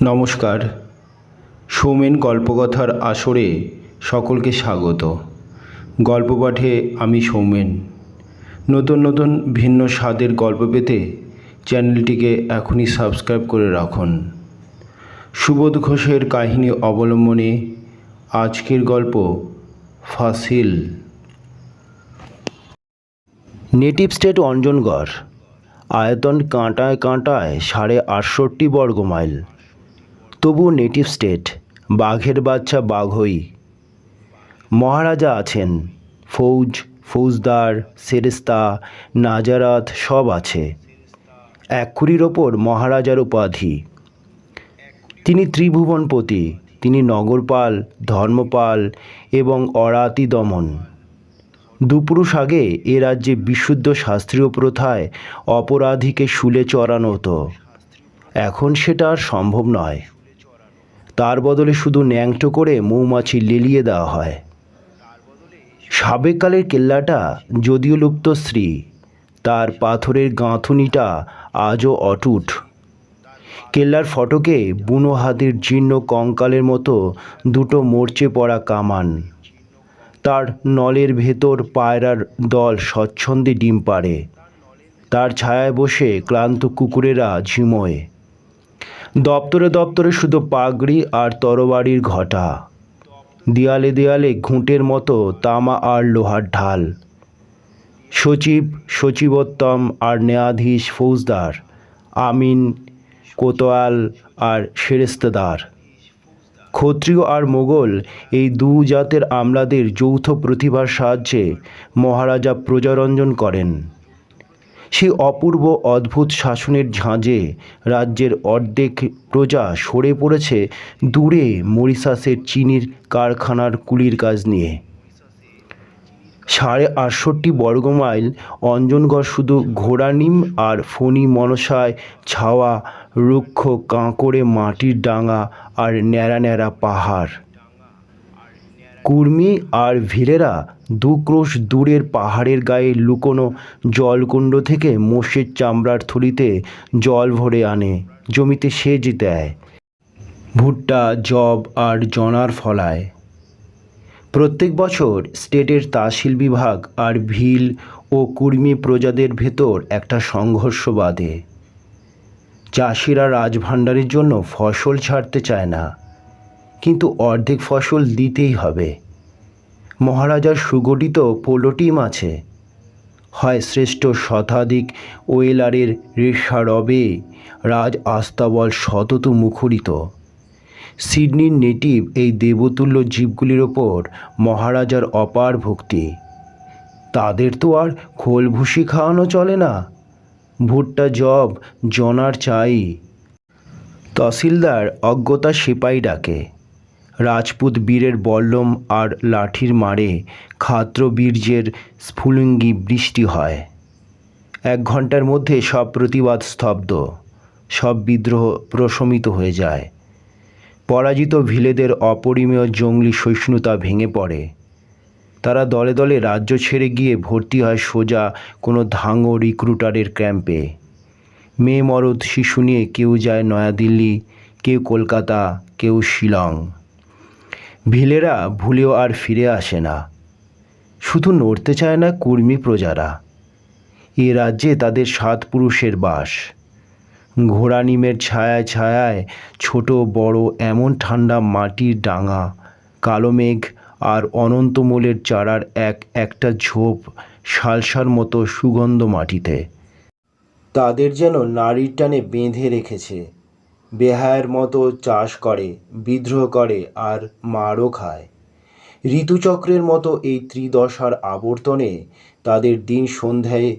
নমস্কার। সৌমেন গল্পকথার আসরে সকলকে স্বাগত। গল্প পাঠে আমি সৌমেন। নতুন নতুন ভিন্ন স্বাদের গল্প পেতে চ্যানেলটিকে এখনই সাবস্ক্রাইব করে রাখুন। সুবোধ ঘোষের কাহিনী অবলম্বনে আজকের গল্প ফাসিল। নেটিভ স্টেট অঞ্জনগড়, আয়তন কাঁটায় কাঁটায় 68.5 বর্গমাইল। তবু নেটিভ স্টেট, বাঘের বাচ্চা বাঘই। মহারাজা আছেন, ফৌজদার, সেরেস্তা, নাজারাত সব আছে। এক কুড়ির ওপর মহারাজার উপাধি। তিনি ত্রিভুবনপতি, তিনি নগরপাল, ধর্মপাল এবং অরাতি দমন। দুপুরুষ আগে এ রাজ্যে বিশুদ্ধ শাস্ত্রীয় প্রথায় অপরাধীকে শুলে চড়ানো হতো। এখন সেটা আর সম্ভব নয়। তার বদলে শুধু ন্যাংটো করে মৌমাছি লেলিয়ে দেওয়া হয়। সাবেককালের কেল্লাটা যদিও লুপ্তশ্রী, তার পাথরের গাঁথুনিটা আজও অটুট। কেল্লার ফটকে বুনো হাতির জীর্ণ কঙ্কালের মতো দুটো মরচে পড়া কামান। তার নলের ভেতর পায়রার দল স্বচ্ছন্দে ডিম পাড়ে। তার ছায়ায় বসে ক্লান্ত কুকুরেরা ঝিমোয়। দপ্তরে দপ্তরে শুধু পাগড়ি আর তরবারির ঘটা। দেয়ালে দেয়ালে ঘুঁটের মতো তামা আর লোহার ঢাল। সচিব, সচিবোত্তম আর ন্যায়াধীশ, ফৌজদার, আমিন, কোতোয়াল আর সেরেস্তাদার। ক্ষত্রিয় আর মোগল এই দু জাতের আমলাদের যৌথ প্রতিভার সাহায্যে মহারাজা প্রজারঞ্জন করেন। সেই অপূর্ব অদ্ভুত শাসনের ঝাঁজে রাজ্যের অর্ধেক প্রজা সরে পড়েছে দূরে মরিশাসের চিনির কারখানার কুলির কাজ নিয়ে। 68.5 বর্গমাইল অঞ্জনগড় শুধু ঘোড়ানিম আর ফণি মনসায় ছাওয়া রুক্ষ কাঁকড়ে মাটির ডাঙা আর ন্যাড়া ন্যাড়া পাহাড়। কুর্মি আর ভিলেরা 2 ক্রোশ দূরের পাহাড়ের গায়ে লুকোনো জলকুণ্ড থেকে মোষের চামড়ার থলিতে জল ভরে আনে, জমিতে সেচ দেয়, ভুট্টা, যব আর জনার ফলায়। প্রত্যেক বছর স্টেটের তহসিল বিভাগ আর ভিল ও কুর্মি প্রজাদের ভেতর একটা সংঘর্ষ বাধে। চাষিরা রাজভাণ্ডারের জন্য ফসল ছাড়তে চায় না, কিন্তু অর্ধেক ফসল দিতেই হবে। মহারাজার সুগঠিত পোলো টিম আছে। হয় শ্রেষ্ঠ শতাধিক ওয়েলারের রেশারবে রাজ আস্তাবল শতত মুখরিত। সিডনির নেটিভ এই দেবতুল্য জীবগুলির ওপর মহারাজার অপার ভক্তি। তাদের তো আর খোল ভুসি খাওয়ানো চলে না, ভুট্টা, জব, জনার চাই। তহসিলদার অজ্ঞতা সিপাই ডাকে। রাজপুত বীরের বল্লম আর লাঠির মারে ক্ষাত্র বীর্যের স্ফুলিঙ্গি বৃষ্টি হয়। 1 ঘন্টার মধ্যে সব প্রতিবাদ স্তব্ধ, সব বিদ্রোহ প্রশমিত হয়ে যায়। পরাজিত ভিলেদের অপরিমেয় জঙ্গলি সহিষ্ণুতা ভেঙে পড়ে। তারা দলে দলে রাজ্য ছেড়ে গিয়ে ভর্তি হয় সোজা কোনো ধাঙ্গো রিক্রুটারের ক্যাম্পে। মেয়ে মরদ শিশু নিয়ে কেউ যায় নয়াদিল্লি, কেউ কলকাতা, কেউ শিলং। ভিলেরা ভুলেও আর ফিরে আসে না। শুধু নড়তে চায় না কুর্মি প্রজারা। এ রাজ্যে তাদের 7 পুরুষের বাস। ঘোড়া নিমের ছায়ায় ছায়ায় ছোট বড় এমন ঠান্ডা মাটির ডাঙা, কালো মেঘ আর অনন্তমূলের চারার একটা ঝোপ শালসার মতো সুগন্ধ মাটিতে। তাদের যেন নারীর টানে বেঁধে রেখেছে। বেহায়ের মতো চাষ করে, বিদ্রোহ করে আর মারও খায়। ঋতুচক্রের মতো এই ত্রিদশার আবর্তনে তাদের দিন সন্ধ্যায়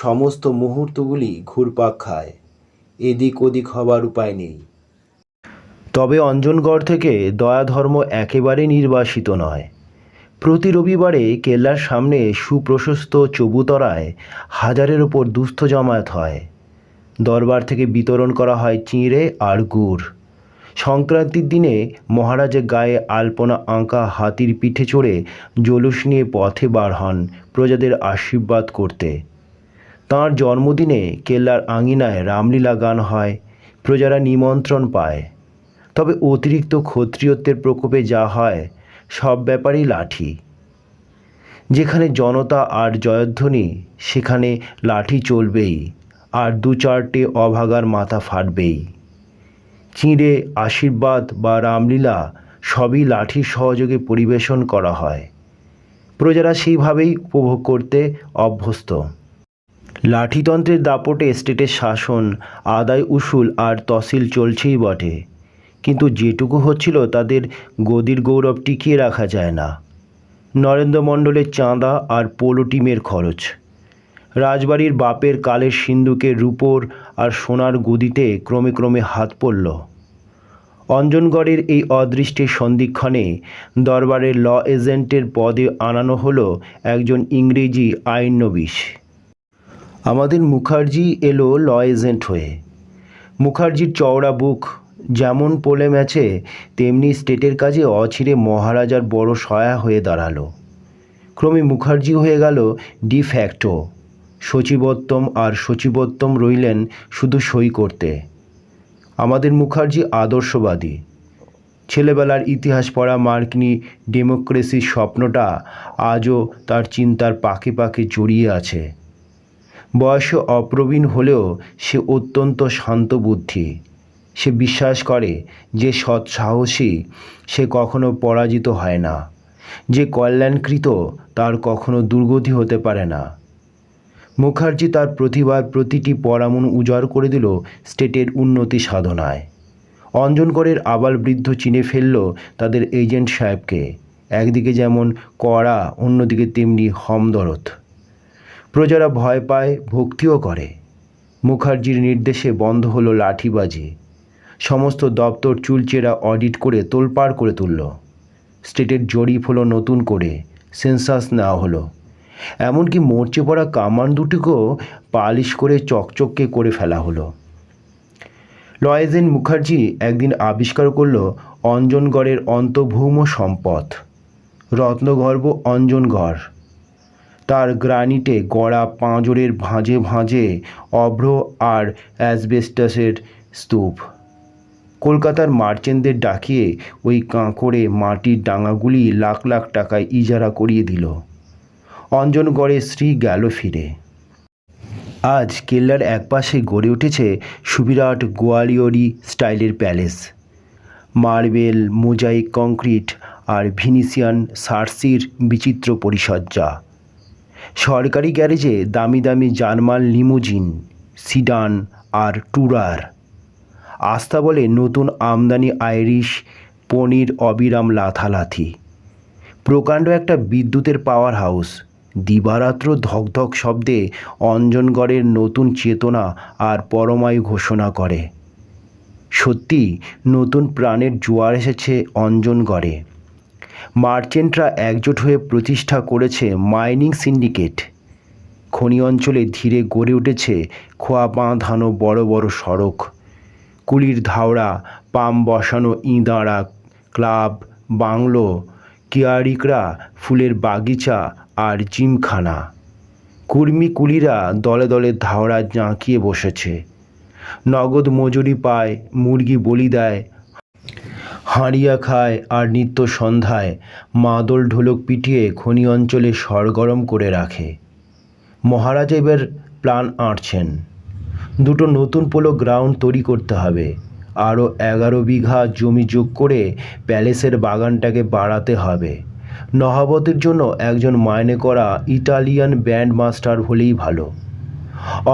সমস্ত মুহূর্তগুলি ঘুরপাক খায়। এদিক ওদিক হবার উপায় নেই। তবে অঞ্জনগড় থেকে দয়াধর্ম একেবারে নির্বাসিত নয়। প্রতি রবিবারে কেল্লার সামনে সুপ্রশস্ত চবুতরায় 1000-এর ওপর দুস্থ জমায়েত হয়। দরবার থেকে বিতরণ করা হয় চিঁড়ে আর গুড়। সংক্রান্তির দিনে মহারাজের গায়ে আলপনা আঁকা হাতির পিঠে চড়ে জলুস নিয়ে পথে বার হন প্রজাদের আশীর্বাদ করতে। তাঁর জন্মদিনে কেল্লার আঙিনায় রামলীলা গান হয়, প্রজারা নিমন্ত্রণ পায়। তবে অতিরিক্ত ক্ষত্রিয়ত্বের প্রকোপে যা হয় সব ব্যাপারেই লাঠি। যেখানে জনতা আর জয়ধ্বনি সেখানে লাঠি চলবেই, আর দু চারটে অভাগার মাথা ফাটবেই। চিঁড়ে, আশীর্বাদ বা রামলীলা সবই লাঠির সহযোগে পরিবেশন করা হয়। প্রজারা সেইভাবেই উপভোগ করতে অভ্যস্ত। লাঠিতন্ত্রের দাপটে স্টেটের শাসন, আদায় উসুল আর তহসিল চলছেই বটে, কিন্তু যেটুকু হচ্ছিল তাদের গদির গৌরব টিকিয়ে রাখা যায় না। নরেন্দ্র মণ্ডলের চাঁদা আর পোলো টিমের খরচ, রাজবাড়ির বাপের কালের সিন্ধুকের রূপোর আর সোনার গদিতে ক্রমে ক্রমে হাত পড়ল। অঞ্জনগড়ের এই অদৃষ্টের সন্ধিক্ষণে দরবারের ল এজেন্টের পদে আনানো হলো একজন ইংরেজি আইননবিশ। আমাদের মুখার্জি এলো ল এজেন্ট হয়ে। মুখার্জির চওড়া বুক যেমন পোলে ম্যাচে, তেমনি স্টেটের কাজে অচিরে মহারাজার বড় সহায় হয়ে দাঁড়ালো। ক্রমে মুখার্জি হয়ে গেল ডি ফ্যাক্টো সচিবোত্তম, আর সচিবোত্তম রইলেন শুধু সই করতে। আমাদের মুখার্জি আদর্শবাদী। ছেলেবেলার ইতিহাস পড়া মার্কিনী ডেমোক্রেসির স্বপ্নটা আজও তার চিন্তার পাকে পাকে জড়িয়ে আছে। বয়সে অপ্রবীণ হলেও সে অত্যন্ত শান্ত বুদ্ধি। সে বিশ্বাস করে যে সৎসাহসী সে কখনো পরাজিত হয় না, যে কল্যাণকৃত তার কখনো দুর্গতি হতে পারে না। মুখার্জি তার প্রতিভার প্রতিটি পরামন উজাড় করে দিল স্টেটের উন্নতি সাধনায়। অঞ্জনগড়ের আবাল বৃদ্ধ চিনে ফেলল তাদের এজেন্ট সাহেবকে, একদিকে যেমন কড়া, অন্যদিকে তেমনি হমদরদ। প্রজারা ভয় পায়, ভক্তিও করে। মুখার্জির নির্দেশে বন্ধ হলো লাঠিবাজি। সমস্ত দপ্তর চুলচেরা অডিট করে তোলপাড় করে তুলল। স্টেটের জরিপ হলো নতুন করে, সেন্সাস নেওয়া হলো। এমনকি মরচে পড়া কামান দুটিকেও পালিশ করে চকচকে করে ফেলা হলো। ল এজেন্ট মুখার্জি একদিন আবিষ্কার করল অঞ্জনগড়ের অন্তর্ভৌম সম্পদ, রত্নগর্ভ অঞ্জনগড়। তার গ্রানিটে গড়া পাঁজরের ভাঁজে ভাঁজে অভ্র আর অ্যাসবেস্টাসের স্তূপ। কলকাতার মার্চেন্টদের ডাকিয়ে ওই কাঁকড়ে মাটির ডাঙাগুলি লাখ লাখ টাকায় ইজারা করিয়ে দিল। অঞ্জনগড়ে শ্রী গেল ফিরে। আজ কেল্লার একপাশে গড়ে উঠেছে সুবিরাট গোয়ালিয়রি স্টাইলের প্যালেস। মার্বেল, মোজাইক কংক্রিট আর ভিনিসিয়ান সার্সির বিচিত্র পরিসজ্জা। সরকারি গ্যারেজে দামি দামি জার্মান লিমুজিন, সিডান আর টুরার। আস্থা বলে নতুন আমদানি আইরিশ পনির অবিরাম লাথালাথি। প্রকাণ্ড একটা বিদ্যুতের পাওয়ার হাউস দিবারাত্র ধকধক শব্দে অঞ্জনগড়ের নতুন চেতনা আর পরমায়ু ঘোষণা করে। সত্যি নতুন প্রাণের জোয়ার এসেছে অঞ্জনগড়ে। মার্চেন্টরা একজোট হয়ে প্রতিষ্ঠা করেছে মাইনিং সিন্ডিকেট। খনি অঞ্চলে ধীরে গড়ে উঠেছে খোয়া বাঁধানো বড় বড় সড়ক, কুলির ধাওড়া, পাম বসানো ইঁদাঁড়া, ক্লাব, বাংলো, কেয়ারিকরা ফুলের বাগিচা আর জিমখানা। কুর্মী কুলিরা দলে দলে ধাওড়া জাঁকিয়ে বসেছে। নগদ মজুরি পায়, মুরগি বলি দেয়, হাঁড়িয়া খায়, আর নিত্য সন্ধ্যায় মাদল ঢোলক পিটিয়ে খনি অঞ্চলে সরগরম করে রাখে। মহারাজ এবার প্ল্যান আঁটছেন। দুটো নতুন পোলো গ্রাউন্ড তৈরি করতে হবে। আরও 11 বিঘা জমি যোগ করে প্যালেসের বাগানটাকে বাড়াতে হবে। নহাবতের জন্য একজন মাইনে করা ইটালিয়ান ব্যান্ড মাস্টার হলেই ভালো।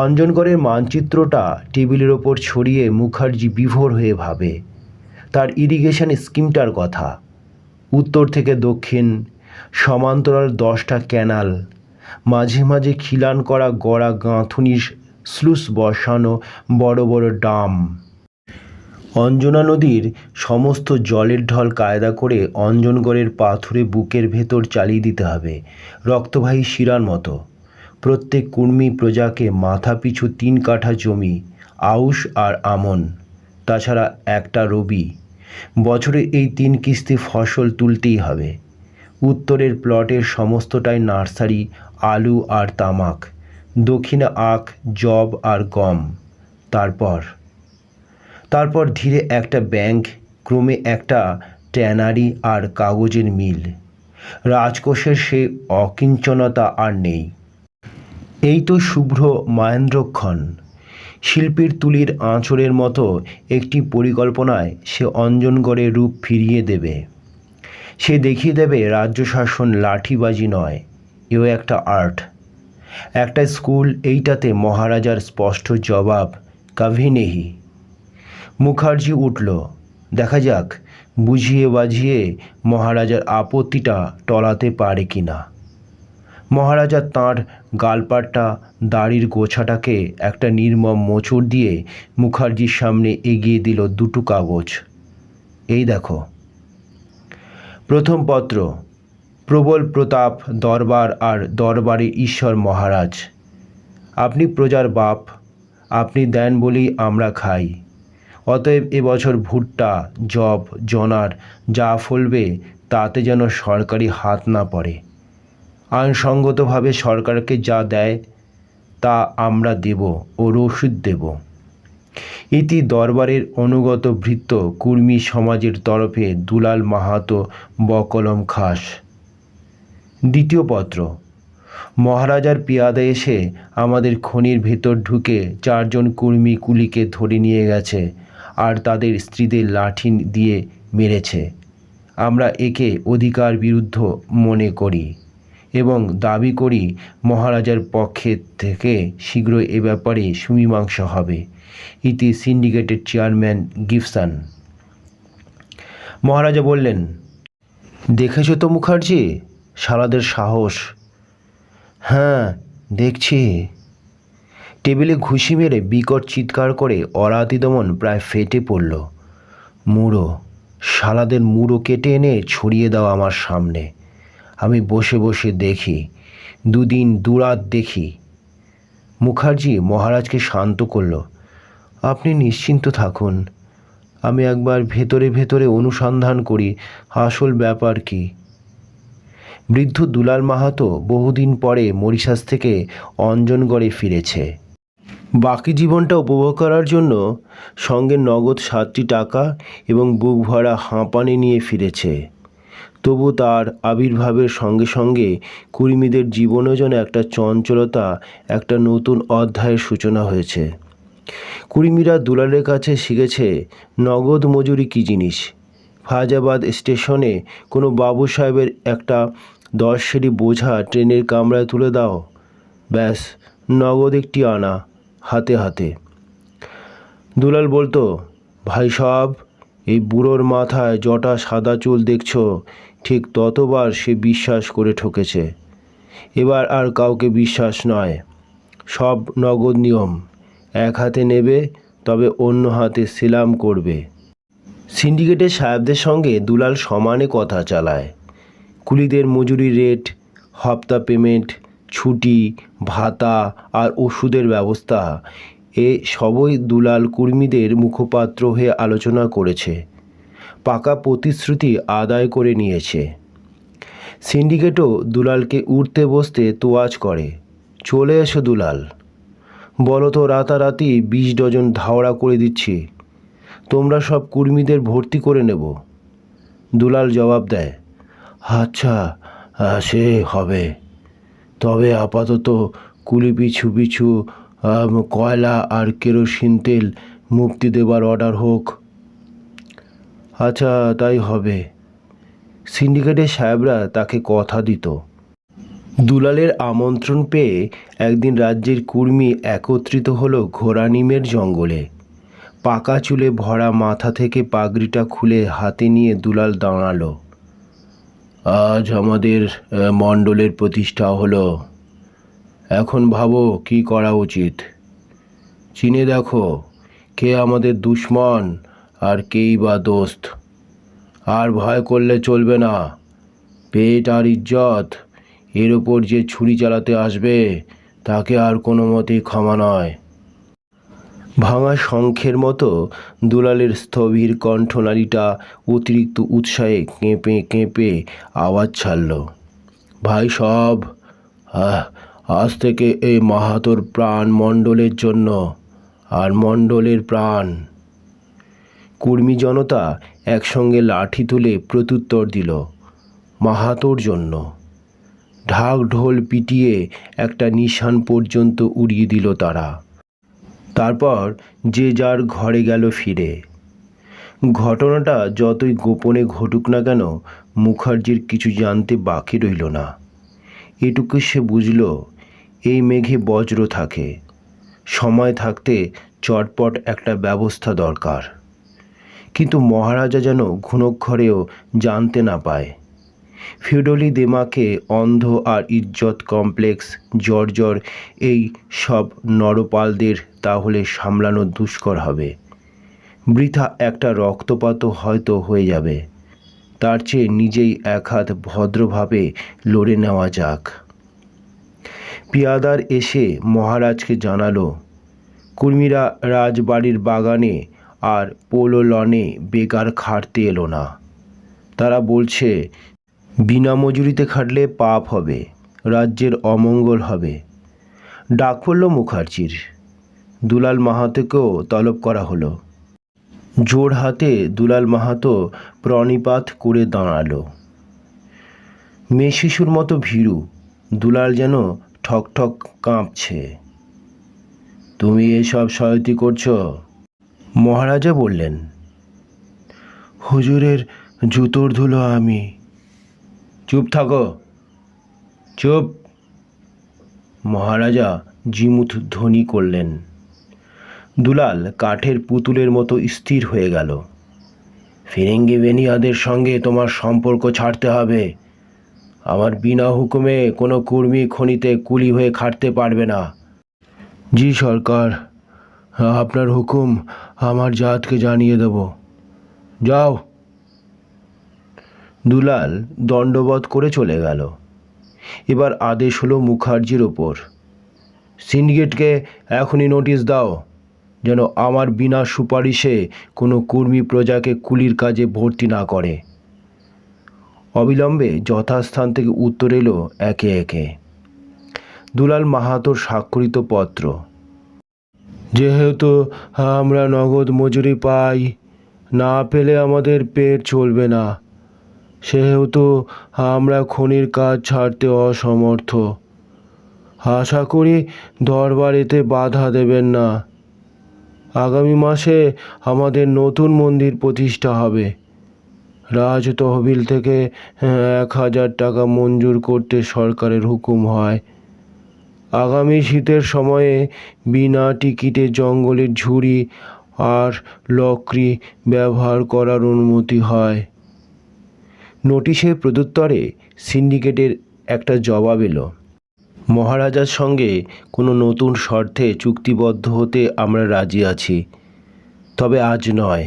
অঞ্জনগড়ের মানচিত্রটা টেবিলের ওপর ছড়িয়ে মুখার্জি বিভোর হয়ে ভাবে তার ইরিগেশন স্কিমটার কথা। উত্তর থেকে দক্ষিণ সমান্তরাল 10টা ক্যানাল, মাঝে মাঝে খিলান করা গড়া গাঁথুনির স্লুস বসানো বড় বড় ডাম। অঞ্জনা নদীর সমস্ত জলের ঢল কায়দা করে অঞ্জনগড়ের পাথুরে বুকের ভেতর চালিয়ে দিতে হবে রক্তবাহী শিরার মতো। প্রত্যেক কুর্মী প্রজাকে মাথা পিছু 3 কাঠা জমি, আউশ আর আমন, তাছাড়া একটা রবি। বছরে এই 3 কিস্তি ফসল তুলতেই হবে। উত্তরের প্লটের সমস্তটাই নার্সারি, আলু আর তামাক, দক্ষিণে আখ, জব আর গম। তারপর ধীরে একটা ব্যাংক ক্রমে একটা ট্যানারি আর কাগজের মিল। রাজকোষের সে অকিঞ্চনতা আর নেই। এই তো শুভ্র মহেন্দ্রক্ষণ। শিল্পীর তুলির আঁচড়ের মতো একটি পরিকল্পনায় সে অঞ্জনগড়ের রূপ ফিরিয়ে দেবে। সে দেখিয়ে দেবে রাজ্য শাসন লাঠিবাজি নয়, এও একটা আর্ট, একটা স্কুল। এইটাতে মহারাজার স্পষ্ট জবাব, কাভি নেহি। মুখার্জি উঠল। দেখা যাক বুঝিয়ে বাজিয়ে মহারাজার আপত্তিটা টলাতে পারে কি না। মহারাজা তাঁর গালপাট্টা দাড়ির গোছাটাকে একটা নির্মম মোচড় দিয়ে মুখার্জির সামনে এগিয়ে দিল দুটো কাগজ। এই দেখো। প্রথম পত্র, প্রবল প্রতাপ দরবার আর দরবারে ঈশ্বর মহারাজ। আপনি প্রজার বাপ, আপনি দেন বলেই আমরা খাই। অতএব এবছর ভুট্টা, জব, জনার যা ফলবে তাতে যেন সরকারি হাত না পড়ে। আইনসঙ্গতভাবে সরকারকে যা দেয় তা আমরা দেব ও রসিদ দেব। ইতি দরবারের অনুগত ভৃত্য কুর্মী সমাজের তরফে দুলাল মাহাতো বকলম খাস। দ্বিতীয় পত্র, মহারাজার পেয়াদা এসে আমাদের খনির ভেতর ঢুকে 4 জন কুর্মী কুলিকে ধরে নিয়ে গেছে আর তাদের স্ত্রীদের লাঠি দিয়ে মেরেছে। আমরা একে অধিকার বিরুদ্ধ মনে করি এবং দাবি করি মহারাজার পক্ষে থেকে শীঘ্র এ ব্যাপারে সুমীমাংসা হবে। ইতি সিন্ডিকেটের চেয়ারম্যান গিবসন। মহারাজা বললেন, দেখেছো তো মুখার্জি, শালাদের সাহস। হ্যাঁ দেখছি। টেবিলে ঘুষি মেরে বিকট চিৎকার করে অরাতি দমন প্রায় ফেটে পড়ল। মুড়ো, শালাদের মুড়ো কেটে এনে ছড়িয়ে দাও আমার সামনে। আমি বসে বসে দেখি, দুদিন দুরাত দেখি। মুখার্জি মহারাজকে শান্ত করল। আপনি নিশ্চিন্ত থাকুন, আমি একবার ভেতরে ভেতরে অনুসন্ধান করি আসল ব্যাপার কি। বৃদ্ধ দুলাল মাহাতো বহুদিন পরে মরিশাস থেকে অঞ্জনগড়ে ফিরেছে। বাকি জীবনটা উপভোগ করার জন্য সঙ্গে নগদ 7টি টাকা এবং বুক ভরা হাঁপানি নিয়ে ফিরেছে। তবু তার আবির্ভাবের সঙ্গে সঙ্গে কুর্মীদের জীবনেও যেন একটা চঞ্চলতা, একটা নতুন অধ্যায়ের সূচনা হয়েছে। কুর্মীরা দুলালের কাছে শিখেছে নগদ মজুরি কী জিনিস। ফায়জাবাদ স্টেশনে কোনো বাবু সাহেবের একটা 10 সেরি বোঝা ট্রেনের কামরায় তুলে দাও, ব্যাস নগদ একটি আনা হাতে হাতে। দুলাল বলতো, ভাই সাহেব, এই বুড়োর মাথায় জটা সাদা চুল দেখছো, ঠিক ততবার সে বিশ্বাস করে ঠকেছে। এবার আর কাউকে বিশ্বাস নয়, সব নগদ নিয়ম। এক হাতে নেবে, তবে অন্য হাতে সেলাম করবে। সিন্ডিকেটের সাহেবদের সঙ্গে দুলাল সমানে কথা চালায়। কুলিদের মজুরি রেট, হপ্তা পেমেন্ট, ছুটি, ভাতা আর ওষুধের ব্যবস্থা, এ সবই দুলাল কুর্মীদের মুখপাত্র হয়ে আলোচনা করেছে, পাকা প্রতিশ্রুতি আদায় করে নিয়েছে। সিন্ডিকেটও দুলালকে উঠতে বসতে তোয়াজ করে, চলে এসো দুলাল, বলো তো রাতারাতি 20 ডজন ধাওড়া করে দিচ্ছি, তোমরা সব কুর্মীদের ভর্তি করে নেব। দুলাল জবাব দেয়, আচ্ছা সে হবে, তবে আপাতত কুলি পিছু পিছু কয়লা আর কেরোসিন তেল মুক্তি দেবার অর্ডার হোক। আচ্ছা তাই হবে। সিন্ডিকেটের সাহেবরা তাকে কথা দিত। দুলালের আমন্ত্রণ পেয়ে একদিন রাজ্যের কুর্মী একত্রিত হলো ঘোড়ানিমের জঙ্গলে। পাকা চুলে ভরা মাথা থেকে পাগড়িটা খুলে হাতে নিয়ে দুলাল দাঁড়ালো। আজ আমাদের মণ্ডলের প্রতিষ্ঠা হলো, এখন ভাবো কি করা উচিত। চিনে দেখো কে আমাদের দুশ্মন আর কেই বা দোস্ত। আর ভয় করলে চলবে না, পেট আর ইজ্জত, এর ওপর যে ছুরি চালাতে আসবে তাকে আর কোনো মতেই ক্ষমা নয়। ভাঙা শঙ্খের মতো দুলালের স্থবির কণ্ঠনালীটা অতিরিক্ত উৎসাহে কেঁপে কেঁপে আওয়াজ ছাড়ল। ভাই সব, আজ থেকে এই মাহাতোর প্রাণ মণ্ডলের জন্য, আর মণ্ডলের প্রাণ। কর্মী জনতা একসঙ্গে লাঠি তুলে প্রত্যুত্তর দিল মাহাতোর জন্য। ঢাক ঢোল পিটিয়ে একটা নিশান পর্যন্ত উড়িয়ে দিল তারা। তারপর যে যার ঘরে গেল ফিরে। ঘটনাটা যতই গোপনে ঘটুক না কেন, মুখার্জির কিছু জানতে বাকি রইল না। এটুকু সে বুঝল, এই মেঘে বজ্র থাকে, সময় থাকতে চটপট একটা ব্যবস্থা দরকার। কিন্তু মহারাজা যেন ঘুণক্ষরেও জানতে না পায়। ফিউডালি দেমাকে অন্ধ আর ইজ্জত কমপ্লেক্স জর্জর এই সব নরপালদের তাহলে সামলানো দুষ্কর হবে। বৃথা একটা রক্তপাতও হয়তো হয়ে যাবে। তার চেয়ে নিজেই এক হাত ভদ্রভাবে লড়ে নেওয়া যাক। পিয়াদার এসে মহারাজকে জানালো, কর্মীরা রাজবাড়ির বাগানে আর পোলো লনে বেকার খাটতে এলো না। তারা বলছে, বিনা মজুরিতে খাটলে পাপ হবে, রাজ্যের অমঙ্গল হবে। ডাক পড়ল মুখার্জির। দুলাল মাহাতোকেও তলব করা হলো। জোর হাতে দুলাল মাহাতো প্রণিপাত করে দাঁড়ালো। মেয়ে শিশুর মতো ভীরু। দুলাল যেন ঠক ঠক কাঁপছে। তুমি এসব সহায়তি করছো? মহারাজা বললেন, হুজুরের জুতোর ধুলো আমি। চুপ থাকো, চুপ। মহারাজা জিমুথ ধ্বনি করলেন। দুলাল কাঠের পুতুলের মতো স্থির হয়ে গেল। ফিরিঙ্গি বেনিয়াদের সঙ্গে তোমার সম্পর্ক ছাড়তে হবে। আমার বিনা হুকুমে কোনো কর্মী খনিতে কুলি হয়ে খাটতে পারবে না। জি সরকার, আপনার হুকুম আমার জাতকে জানিয়ে দেব। যাও। দুলাল দণ্ডবধ করে চলে গেল। এবার আদেশ হলো মুখার্জির ওপর, সিন্ডিকেটকে এখনই নোটিশ দাও যেন আমার বিনা সুপারিশে কোনো কর্মী প্রজাকে কুলির কাজে ভর্তি না করে। অবিলম্বে যথাস্থান থেকে উত্তর এলো একে একে। দুলাল মাহাতোর স্বাক্ষরিত পত্র। যেহেতু আমরা নগদ মজুরি পাই, না পেলে আমাদের পেট চলবে না, সেহেতু আমরা খনির কাজ ছাড়তে অসমর্থ। আশা করি দরবার এতে বাধা দেবেন না। আগামী মাসে আমাদের নতুন মন্দির প্রতিষ্ঠা হবে। রাজ তহবিল থেকে 1000 টাকা মঞ্জুর করতে সরকারের হুকুম হয়। আগামী শীতের সময়ে বিনা টিকিটে জঙ্গলের ঝুড়ি আর লকড়ি ব্যবহার করার অনুমতি হয়। নোটিশের প্রত্যুত্তরে সিন্ডিকেটের একটা জবাব এলো, মহারাজার সঙ্গে কোনো নতুন শর্তে চুক্তিবদ্ধ হতে আমরা রাজি আছি, তবে আজ নয়।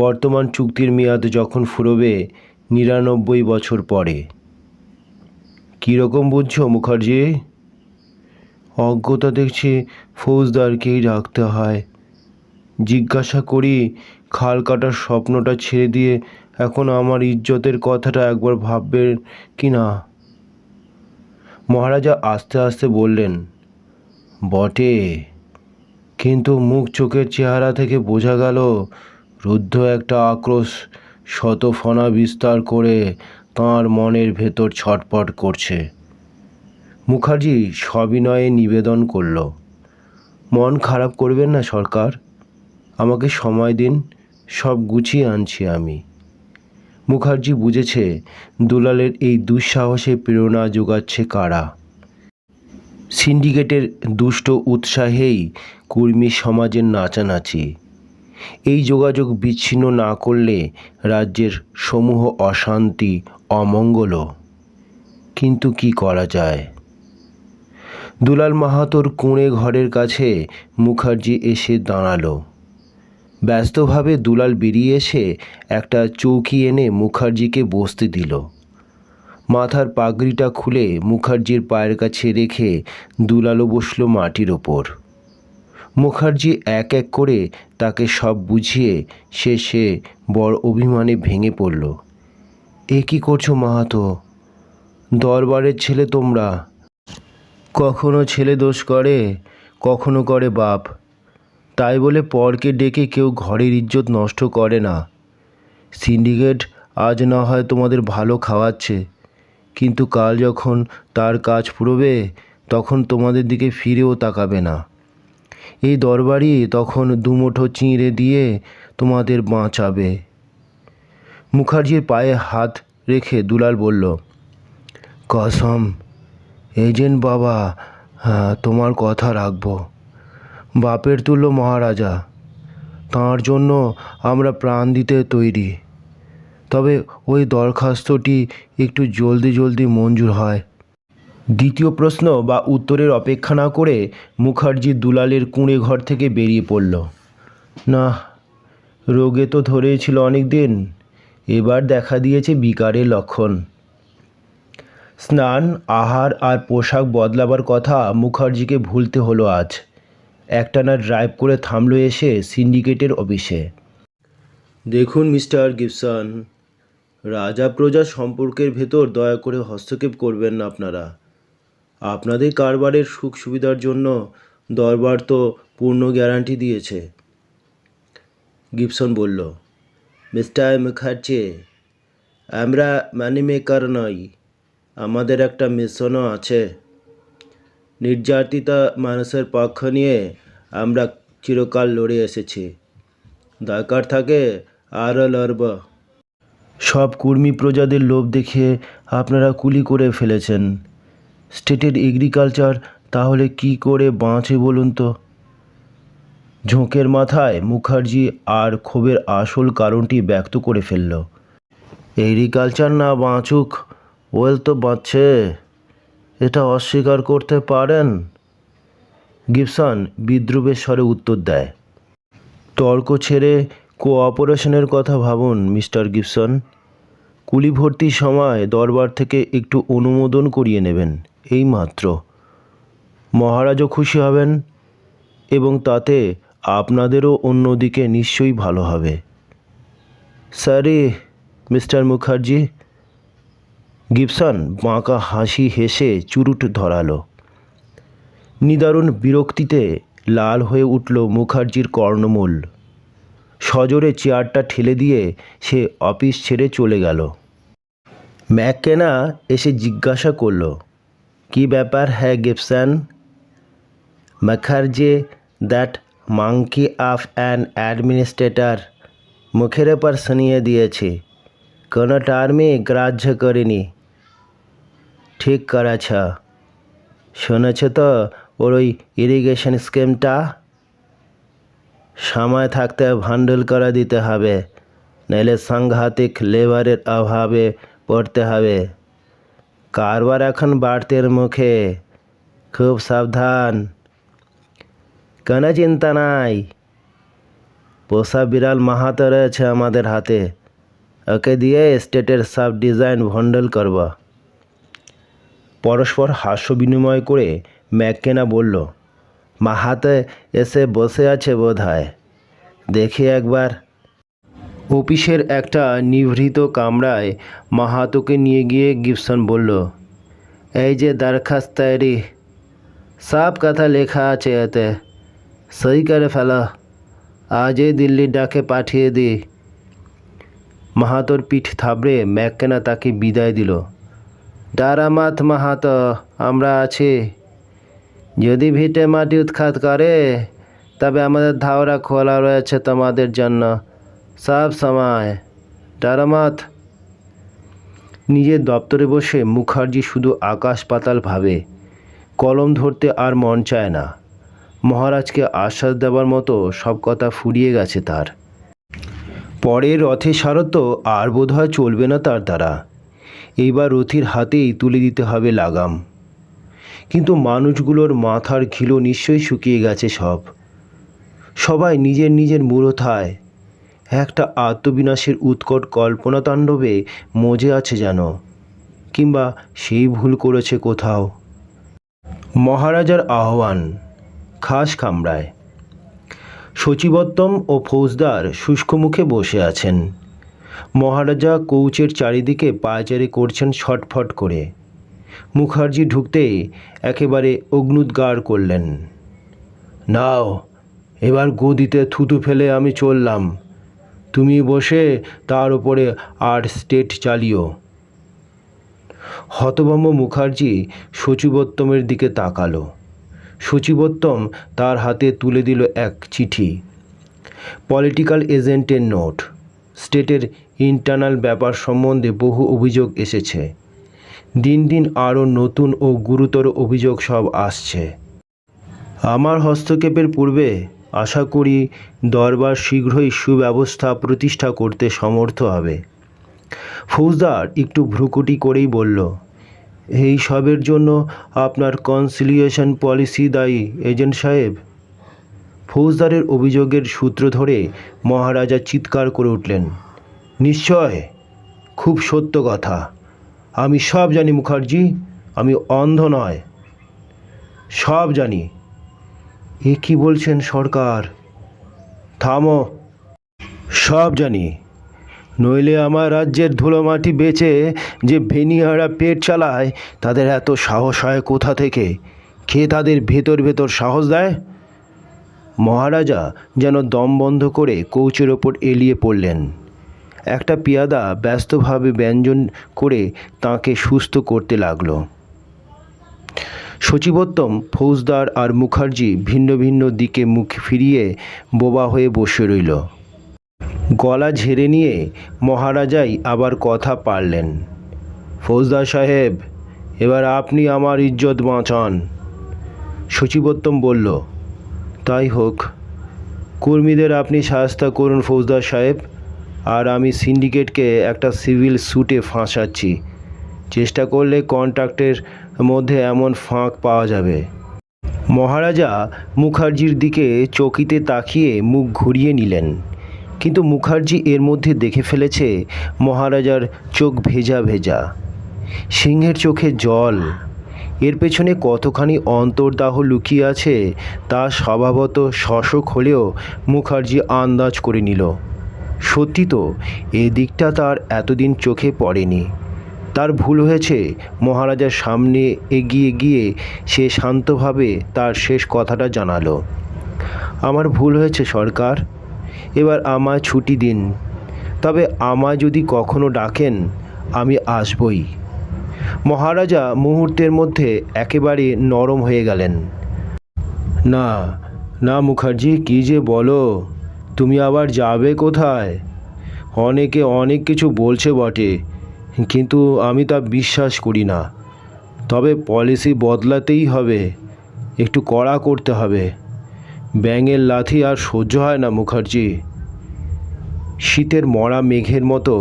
বর্তমান চুক্তির মেয়াদ যখন ফুরবে 99 বছর পরে। কীরকম বুঝছো মুখার্জি? অজ্ঞতা দেখছি ফৌজদারকেই রাখতে হয়। জিজ্ঞাসা করি, খাল কাটার স্বপ্নটা ছেড়ে দিয়ে এখন আমার ইজ্জতের কথাটা একবার ভাববেন কি না? মহারাজা আস্তে আস্তে বললেন, বটে, কিন্তু মুখ চোখের চেহারা থেকে বোঝা গেল রুদ্ধ একটা আক্রোশ শতফণা বিস্তার করে তাঁর মনের ভেতর ছটফট করছে। মুখার্জি সবিনয়ে নিবেদন করল, মন খারাপ করবেন না সরকার, আমাকে সময় দিন, সব গুছিয়ে আনছি আমি। মুখার্জি বুঝেছে দুলালের এই দুঃসাহসে প্রেরণা যোগাচ্ছে কারা। সিন্ডিকেটের দুষ্ট উৎসাহেই কর্মী সমাজের নাচানাচি। এই যোগাযোগ বিচ্ছিন্ন না করলে রাজ্যের সমূহ অশান্তি অমঙ্গলও। কিন্তু কি করা যায়? দুলাল মাহাতোর কুঁড়ে ঘরের কাছে মুখার্জি এসে দাঁড়ালো। ব্যস্তভাবে দুলাল বেরিয়ে এসে একটা চৌকি এনে মুখার্জিকে বসতে দিল। মাথার পাগড়িটা খুলে মুখার্জির পায়ের কাছে রেখে দুলালও বসল মাটির ওপর। মুখার্জি এক এক করে তাকে সব বুঝিয়ে শেষে বড় অভিমানে ভেঙে পড়ল। এ কী করছো মাহাতো? দরবারের ছেলে তোমরা। কখনো ছেলে দোষ করে, কখনো করে বাপ। তাই বলে পরকে ডেকে কেউ ঘরের ইজ্জত নষ্ট করে না। সিন্ডিকেট আজ না হয় তোমাদের ভালো খাওয়াচ্ছে, কিন্তু কাল যখন তার কাজ ফুরবে তখন তোমাদের দিকে ফিরেও তাকাবে না। এই দরবারই তখন দুমুঠো চিঁড়ে দিয়ে তোমাদের বাঁচাবে। মুখার্জির পায়ে হাত রেখে দুলাল বলল, কসম এজেন্ট বাবা, তোমার কথা রাখব। বাপের তুল্য মহারাজা, তাঁর জন্য আমরা প্রাণ দিতে তৈরি। তবে ওই দরখাস্তটি একটু জলদি মঞ্জুর হয়। দ্বিতীয় প্রশ্ন বা উত্তরের অপেক্ষা না করে মুখার্জি দুলালের কুঁড়ে ঘর থেকে বেরিয়ে পড়ল। না, রোগে তো ধরেছিল অনেক দিন, এবার দেখা দিয়েছে বিকারের লক্ষণ। স্নান, আহার আর পোশাক বদলাবার কথা মুখার্জিকে ভুলতে হলো আজ। একটানা ড্রাইভ করে থামল এসে সিন্ডিকেটের অফিসে। দেখুন মিস্টার গিবসন, রাজা প্রজা সম্পর্কের ভেতর দয়া করে হস্তক্ষেপ করবেন না আপনারা। আপনাদের কারবারের সুখ সুবিধার জন্য দরবার তো পূর্ণ গ্যারান্টি দিয়েছে। গিবসন বলল, মিস্টার মুখার্জি, আমরা মানি মেকার নই, আমাদের একটা মিশনও আছে। নির্যাতিতা মানুষের পক্ষ নিয়ে আমরা চিরকাল লড়ে এসেছি, দরকার থাকে আরও লড়ব। সব কর্মী প্রজাদের লোভ দেখিয়ে আপনারা কুলি করে ফেলেছেন। স্টেটের এগ্রিকালচার তাহলে কি করে বাঁচে বলুন তো? ঝোঁকের মাথায় মুখার্জি আর ক্ষোভের আসল কারণটি ব্যক্ত করে ফেলল। এগ্রিকালচার না বাঁচুক, ওয়েল তো বাঁচছে, এটা অস্বীকার করতে পারেন? গিবসন বিদ্রুপের স্বরে উত্তর দেয়, তর্ক ছেড়ে কোঅপারেশনের কথা ভাবুন মিস্টার গিবসন। কুলি ভর্তির সময় দরবার থেকে একটু অনুমোদন করিয়ে নেবেন, এই মাত্র। মহারাজও খুশি হবেন এবং তাতে আপনাদেরও অন্যদিকে নিশ্চয়ই ভালো হবে। Sorry mister Mukherjee. গিবসন বাঁকা হাসি হেসে চুরুট ধরালো। নিদারুণ বিরক্তিতে লাল হয়ে উঠল মুখার্জির কর্ণমূল। সজোরে চেয়ারটা ঠেলে দিয়ে সে অফিস ছেড়ে চলে গেল। ম্যাককেনা এসে জিজ্ঞাসা করল, কি ব্যাপার হ্যাঁ Gibson? Mukherjee, that monkey of an administrator, মুখের ওপর শুনিয়ে দিয়েছে, কোনো টার্মই গ্রাহ্য করেনি। ঠিক করেছ। শুনেছ তো ওর ওই ইরিগেশন স্কিমটা? সময় থাকতে ভান্ডুল করে দিতে হবে, নইলে সাংঘাতিক লেবারের অভাবে পড়তে হবে। কারবার এখন বাড়তের মুখে, খুব সাবধান। কোনো চিন্তা নাই, পোষা বিড়াল মাহাতো রয়েছে আমাদের হাতে, ওকে দিয়ে স্টেটের সব ডিজাইন ভন্ডল করব। পরস্পর হাস্য বিনিময় করে ম্যাককেনা বলল, মাহাতো এসে বসে আছে বোধ হয়, দেখি একবার। অফিসের একটা নিভৃত কামরায় মাহাতোকে নিয়ে গিয়ে গিবসন বলল, এই যে দরখাস্ত তৈরি, সব কথা লেখা আছে এতে, সই করে ফেলো, আজই দিল্লি ডাকে পাঠিয়ে দি। মাহাতোর পিঠ থাবড়ে ম্যাককেনা তাকে বিদায় দিল। ডারামাত মাহাতো, আমরা আছি। যদি ভিটে মাটি উৎখাত করে তবে আমাদের ধাওরা খোলা রয়েছে তোমাদের জন্য সব সময়। ডারামাত। নিজের দপ্তরে বসে মুখার্জি শুধু আকাশ পাতাল ভাবে। কলম ধরতে আর মন চায় না। মহারাজকে আশ্বাস দেবার মতো সব কথা ফুরিয়ে গেছে তার। পরের রথে সারথ আর বোধহয় চলবে না তার দ্বারা। এইবার রথির হাতেই তুলে দিতে হবে লাগাম। কিন্তু মানুষগুলোর মাথার ঘিলো নিশ্চয়ই শুকিয়ে গেছে সব। সবাই নিজের নিজের মূঢ়তায় একটা আত্মবিনাশের উৎকট কল্পনাতাণ্ডবে মজে আছে যেন, কিংবা সেই ভুল করেছে কোথাও। মহারাজার আহ্বান। খাস কামরায় সচিবোত্তম ও ফৌজদার শুষ্ক মুখে বসে আছেন। মহারাজা কৌচের চারিদিকে পায়চারি করছেন ছটফট করে। মুখার্জি ঢুকতেই একেবারে অগ্নুদ্গার করলেন, নাও এবার গদিতে থুতু ফেলে আমি চললাম, তুমি বসে তার উপরে আর স্টেট চালিও। হতভম্ব মুখার্জি সচিবোত্তমের দিকে তাকালো। সচিবোত্তম তার হাতে তুলে দিল এক চিঠি। পলিটিক্যাল এজেন্টের নোট। স্টেটের ইন্টারনাল ব্যাপার সম্বন্ধে বহু অভিযোগ এসেছে। দিন দিন আরও নতুন ও গুরুতর অভিযোগ সব আসছে। আমার হস্তক্ষেপের পূর্বে আশা করি দরবার শীঘ্রই সুব্যবস্থা প্রতিষ্ঠা করতে সমর্থ হবে। ফৌজদার একটু ভ্রুকুটি করেই বলল, এই সবের জন্য আপনার কনসিলিয়েশন পলিসি দায়ী এজেন্ট সাহেব। ফৌজদারের অভিযোগের সূত্র ধরে মহারাজা চিৎকার করে উঠলেন, নিশ্চয়, খুব সত্য কথা। আমি সব জানি মুখার্জি, আমি অন্ধ নয়, সব জানি। এ কী বলছেন সরকার? থামো, সব জানি, নইলে আমার রাজ্যের ধুলোমাটি বেচে যে ভেনিয়ারা পেট চালায় তাদের এত সাহস হয় কোথা থেকে? কে তাদের ভেতর ভেতর সাহস দেয়? মহারাজা যেন দম বন্ধ করে কৌচের ওপর এলিয়ে পড়লেন। একটা পেয়াদা ব্যস্তভাবে ব্যঞ্জন করে তাঁকে সুস্থ করতে লাগলো। সচিবোত্তম, ফৌজদার আর মুখার্জি ভিন্ন ভিন্ন দিকে মুখ ফিরিয়ে বোবা হয়ে বসে রইল। গলা ঝেড়ে নিয়ে মহারাজাই আবার কথা পারলেন, ফৌজদার সাহেব, এবার আপনি আমার ইজ্জত বাঁচান। সচিবোত্তম বলল, তাই হোক, কর্মীদের আপনি শায়েস্তা করুন ফৌজদার সাহেব, আর আমি সিন্ডিকেটকে একটা সিভিল স্যুটে ফাঁসাচ্ছি। চেষ্টা করলে কন্ট্রাক্টের মধ্যে এমন ফাঁক পাওয়া যাবে। মহারাজা মুখার্জির দিকে চকিতে তাকিয়ে মুখ ঘুরিয়ে নিলেন, কিন্তু মুখার্জি এর মধ্যে দেখে ফেলেছে মহারাজার চোখ ভেজা ভেজা, সিংহের চোখে জল। এর পেছনে কতখানি অন্তর্দাহ লুকিয়ে আছে তা স্বভাবত শশক হলেও মুখার্জি আন্দাজ করে নিল। সত্যি তো, এই দিকটা তার এতদিন চোখে পড়েনি। তার ভুল হয়েছে। মহারাজার সামনে এগিয়ে গিয়ে সে শান্তভাবে তার শেষ কথাটা জানালো, আমার ভুল হয়েছে সরকার, এবার আমায় ছুটি দিন। তবে আমায় যদি কখনো ডাকেন আমি আসবই। মহারাজা মুহূর্তের মধ্যে একেবারে নরম হয়ে গেলেন। না না মুখার্জি, কী যে বলো, তুমি আবার যাবে কোথায়? অনেকে অনেক কিছু বলছে বটে, কিন্তু আমি তা বিশ্বাস করি না। তবে পলিসি বদলাতেই হবে, একটু কড়া করতে হবে। ব্যাঙের লাথি আর সহ্য হয় না মুখার্জি। শীতের মরা মেঘের মতো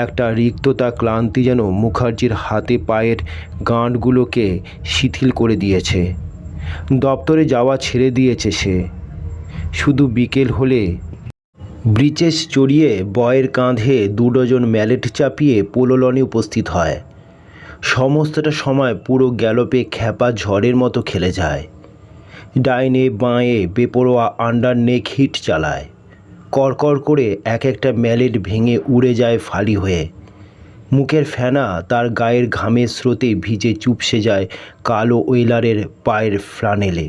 একটা রিক্ততা, ক্লান্তি যেন মুখার্জির হাতে পায়ের গাঁটগুলোকে শিথিল করে দিয়েছে। দপ্তরে যাওয়া ছেড়ে দিয়েছে সে। শুধু বিকেল হলে ব্রিচেস চড়িয়ে বয়ের কাঁধে 2 ডজন ম্যালেট চাপিয়ে পোলোলনে উপস্থিত হয়। সমস্তটা সময় পুরো গ্যালোপে খ্যাপা ঝড়ের মতো খেলে যায়। ডাইনে বাঁয়ে বেপরোয়া আন্ডার নেক হিট চালায়। কড়কড় করে এক একটা ম্যালেট ভেঙে উড়ে যায় ফালি হয়ে। মুখের ফেনা তার গায়ের ঘামের স্রোতে ভিজে চুপসে যায় কালো ওয়েলারের পায়ের ফ্লানেলে।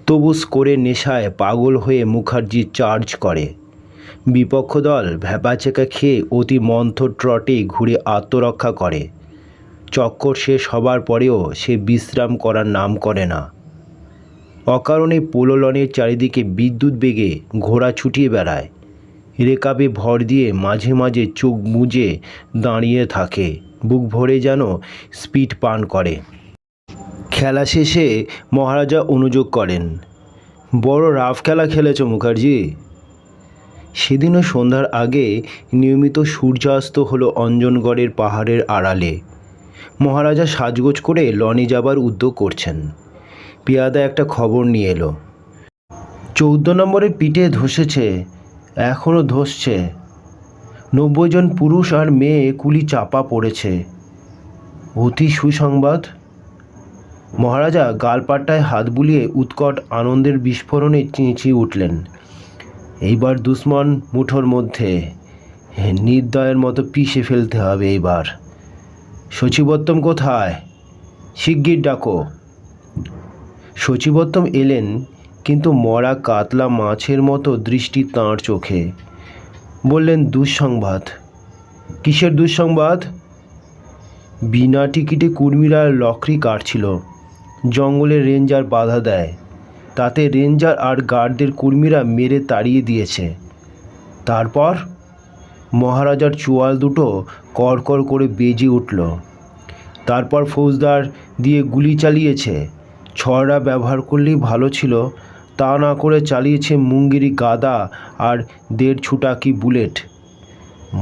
তবু স্কোরের নেশায় পাগল হয়ে মুখার্জি চার্জ করে। বিপক্ষ দল ভ্যাপাচেকা খেয়ে অতি মন্থর ট্রটে ঘুরে আত্মরক্ষা করে। চক্কর শেষ হবার পরেও সে বিশ্রাম করার নাম করে না। অকারণে পোলোলনের চারিদিকে বিদ্যুৎ বেগে ঘোড়া ছুটিয়ে বেড়ায়। রেকাবে ভর দিয়ে মাঝে মাঝে চোখ বুজে দাঁড়িয়ে থাকে, বুক ভরে যেন স্পিড পান করে। খেলা শেষে মহারাজা অনুযোগ করেন, বড় রাফ খেলা খেলেছ মুখার্জি। সেদিনও সন্ধ্যার আগে নিয়মিত সূর্যাস্ত হলো অঞ্জনগড়ের পাহাড়ের আড়ালে। মহারাজা সাজগোজ করে লনে যাবার উদ্যোগ করছেন। পেয়াদা একটা খবর নিয়ে এলো, 14 নম্বরের পিঠে ধসেছে, এখনও ধসছে। 90 জন পুরুষ আর মেয়ে কুলি চাপা পড়েছে। অতি সুসংবাদ। মহারাজা গালপাট্টায় হাত বুলিয়ে উৎকট আনন্দের বিস্ফোরণে চেঁচিয়ে উঠলেন, এইবার দুশ্মন মুঠোর মধ্যে, নির্দয়ের মতো পিষে ফেলতে হবে এইবার। সচিবোত্তম কোথায়? শিগগির ডাকো। সচিবোত্তম এলেন, কিন্তু মরা কাতলা মাছের মতো দৃষ্টি তাঁর চোখে। বললেন, দুঃসংবাদ। কিসের দুঃসংবাদ? বিনা টিকিটে কুর্মীরা লকড়ি কাটছিল। জঙ্গলে রেঞ্জার বাধা দেয়, তাতে রেঞ্জার আর গার্ডদের কুর্মীরা মেরে তাড়িয়ে দিয়েছে। তারপর মহারাজার চোয়াল দুটো কড়কড় করে বেজে উঠল। তারপর ফৌজদার দিয়ে গুলি চালিয়েছে। ছড়া ব্যবহার করলেই ভালো ছিল, তা না করে চালিয়েছে মুঙ্গিরি গাদা আর 1.5 ছুটাকি বুলেট।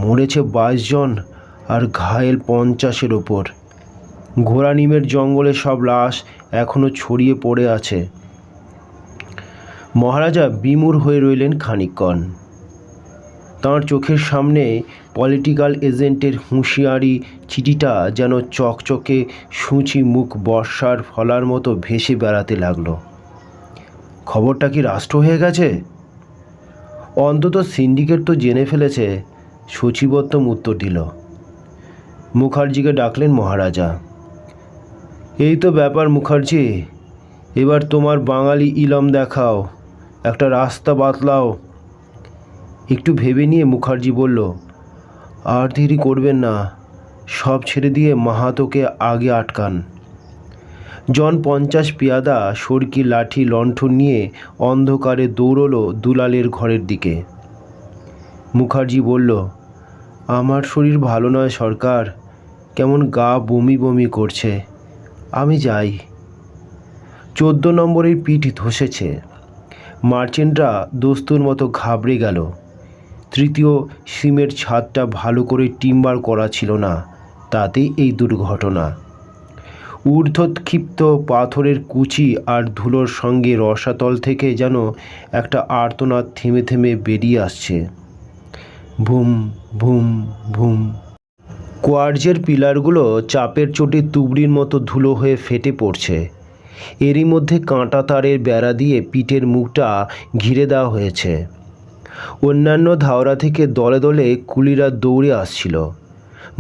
মরেছে 22 জন আর ঘায়েল 50-এর ওপর। ঘোড়ানিমের জঙ্গলে সব লাশ এখনো ছড়িয়ে পড়ে আছে। মহারাজা বিমূঢ় হয়ে রইলেন খানিকক্ষণ। তাঁর চোখের সামনে পলিটিক্যাল এজেন্টের হুঁশিয়ারি চিঠিটা যেন চকচকে সূচি মুখ বর্ষার ফলার মতো ভেসে বেড়াতে লাগলো। খবরটা কি রাষ্ট্র হয়ে গেছে? অন্তত সিন্ডিকেট তো জেনে ফেলেছে, সচিবোত্তম উত্তর দিল। মুখার্জিকে ডাকলেন মহারাজা। এই তো ব্যাপার মুখার্জি, এবার তোমার বাঙালি ইলম দেখাও, একটা রাস্তা বাতলাও। একটু ভেবে নিয়ে মুখার্জি বলল, আর দেরি করবেন না, সব ছেড়ে দিয়ে মাহাতোকে আগে আটকান। জন 50 পেয়াদা সরকি লাঠি লণ্ঠন নিয়ে অন্ধকারে দৌড়লো দুলালের ঘরের দিকে। মুখার্জি বলল, আমার শরীর ভালো নয় সরকার, কেমন গা বমি বমি করছে, আমি যাই। 14 নম্বরের পিঠ ধসেছে। মার্চেন্টরা দস্তুর মতো ঘাবড়ে গেল। তৃতীয় সিমের ছাদটা ভালো করে টিম্বার করা ছিল না, তাতেই এই দুর্ঘটনা। ঊর্ধ্বক্ষিপ্ত পাথরের কুচি আর ধুলোর সঙ্গে রসাতল থেকে যেন একটা আর্তনাদ থেমে থেমে বেরিয়ে আসছে। ভুম ভুম ভুম। কোয়ার্জের পিলারগুলো চাপের চোটে তুবড়ির মতো ধুলো হয়ে ফেটে পড়ছে। এরই মধ্যে কাঁটা তারের বেড়া দিয়ে পিঠের মুখটা ঘিরে দেওয়া হয়েছে। অন্যান্য ধাওরা থেকে দলে দলে কুলিরা দৌড়ে আসছিল।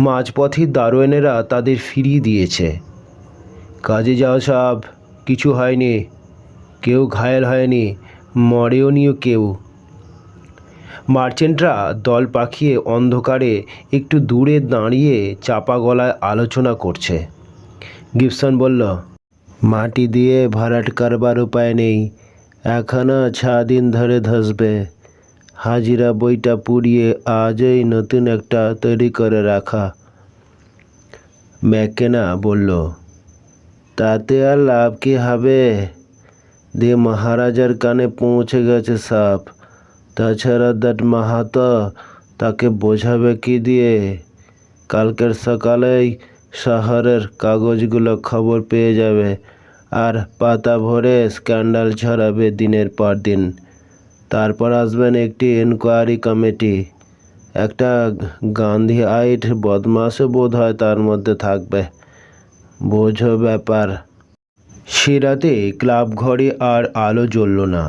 মাঝপথে দারোয়ানেরা তাদের ফিরিয়ে দিয়েছে। কাজে যাও সাব, কিছু হয়নি, কেউ ঘায়েল হয়নি, মরেও নিও কেউ। মার্চেন্টরা দল পাকিয়ে অন্ধকারে একটু দূরে দাঁড়িয়ে চাপা গলায় আলোচনা করছে। গিবসন বলল, মাটি দিয়ে ভরাট করবার উপায় নেই, এখনো 6 দিন ধরে ধসবে। হাজিরা বইটা পুড়িয়ে আজই নতুন একটা তৈরি করে রাখা। ম্যাকেনা বলল, তাতে আর লাভ কি হবে? দিয়ে মহারাজার কানে পৌঁছে গেছে সাপ। তাছাড়া দ্যাট মাহাতো, তাকে বোঝাবে কি দিয়ে? কালকের সকালেই শহরের কাগজগুলো খবর পেয়ে যাবে আর পাতা ভরে স্ক্যান্ডাল ছড়াবে দিনের পর দিন। তারপর আসবেন একটি ইনকোয়ারি কমিটি, একটা গান্ধীআইট বদমাশও বোধ হয় তার মধ্যে থাকবে। বোঝো ব্যাপার। সে রাতে ক্লাব ঘরে আর আলো জ্বলল না।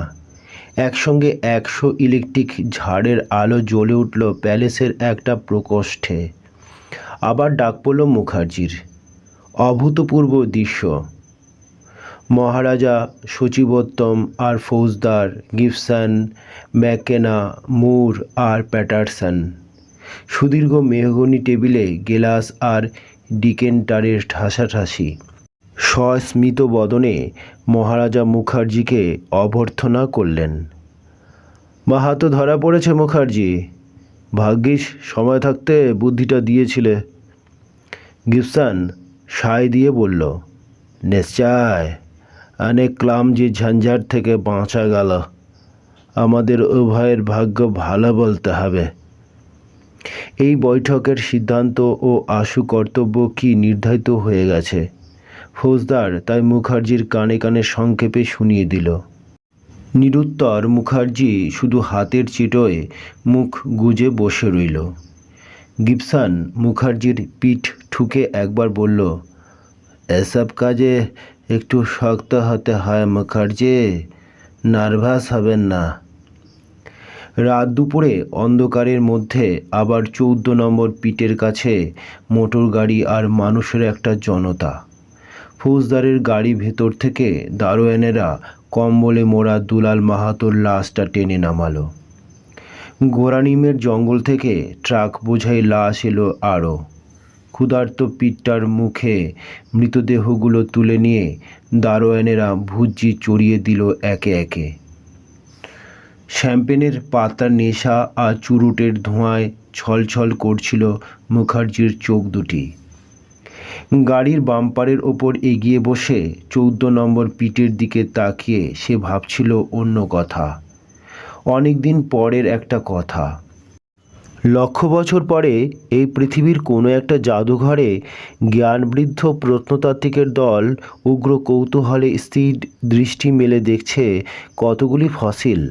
একসঙ্গে 100 ইলেকট্রিক ঝাড়ের আলো জ্বলে উঠল প্যালেসের একটা প্রকোষ্ঠে। আবার ডাক পড়ল মুখার্জির। অভূতপূর্ব দৃশ্য। মহারাজা, সচিবোত্তম আর ফৌজদার, গিবসন, ম্যাকেনা, মুর আর প্যাটারসন। সুদীর্ঘ মেহগনি টেবিলে গেলাস আর ডিকেন্টারের ঠাসাঠাসি। সস্মিত বদনে মহারাজা মুখার্জিকে অভ্যর্থনা করলেন। মাহাতো ধরা পড়েছে মুখার্জি, ভাগ্যিস সময় থাকতে বুদ্ধিটা দিয়েছিলে। গিবসন সায় দিয়ে বলল, নিশ্চয়, অনেক ক্লামজি ঝঞ্ঝাট থেকে বাঁচা গেল। আমাদের উভয়ের ভাগ্য ভালো বলতে হবে। এই বৈঠকের সিদ্ধান্ত ও আশু কর্তব্য কি নির্ধারিত হয়ে গেছে? ফৌজদার তাই মুখার্জির কানে কানে সংক্ষেপে শুনিয়ে দিল। নিরুত্তর মুখার্জি শুধু হাতের চিটোয় মুখ গুজে বসে রইল। গিবসন মুখার্জির পিঠ ঠুকে একবার বলল, এসব কাজে একটু শক্ত হতে হয় মুখার্জি, নার্ভাস হবেন না। রাত দুপুরে অন্ধকারের মধ্যে আবার 14 নম্বর পিটের কাছে মোটর গাড়ি আর মানুষের একটা জনতা। ফৌজদারের গাড়ি ভেতর থেকে দারোয়ানেরা কম্বলে মোড়া দুলাল মাহাতোর লাশটা টেনে নামালো। গোরানিমের জঙ্গল থেকে ট্রাক বোঝাই লাশ এলো আরও। ক্ষুধার্ত পিঠটার মুখে মৃতদেহগুলো তুলে নিয়ে দারোয়ানেরা ভুজ্জি চড়িয়ে দিল একে একে। শ্যাম্পেনের পাতার নেশা আর চুরুটের ধোঁয়ায় ছলছল করছিল মুখার্জির চোখ দুটি। গাড়ির বাম্পারের ওপর এগিয়ে বসে 14 নম্বর পিঠের দিকে তাকিয়ে সে ভাবছিল অন্য কথা, অনেক দিন পরের একটা কথা। লক্ষ বছর পরে এই পৃথিবীর কোনো একটা জাদুঘরে জ্ঞানবৃদ্ধ প্রত্নতাত্ত্বিকের দল উগ্র কৌতূহলে স্থির দৃষ্টি মেলে দেখছে কতগুলি ফসিল।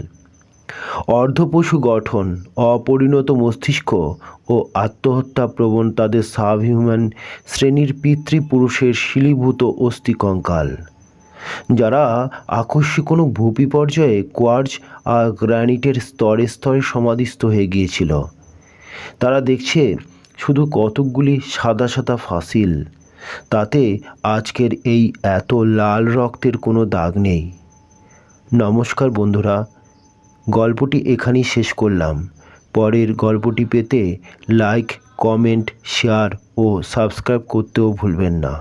অর্ধপশু গঠন, অপরিণত মস্তিষ্ক ও আত্মহত্যা প্রবণ তাদের সাবহিউম্যান শ্রেণীর পিতৃপুরুষের শিলীভূত অস্থি কঙ্কাল, যারা আকস্মিক কোনো ভূবিপর্যয়ে কোয়ার্জ আর গ্রানাইটের স্তরে স্তরে সমাধিস্থ হয়ে গিয়েছিল। তারা দেখছে শুধু কতকগুলি সাদা সাদা ফসিল, তাতে আজকের এই এত লাল রক্তের কোনো দাগ নেই। নমস্কার বন্ধুরা, গল্পটি এখানেই শেষ করলাম। পরের গল্পটি পেতে লাইক, কমেন্ট, শেয়ার ও সাবস্ক্রাইব করতেও ভুলবেন না।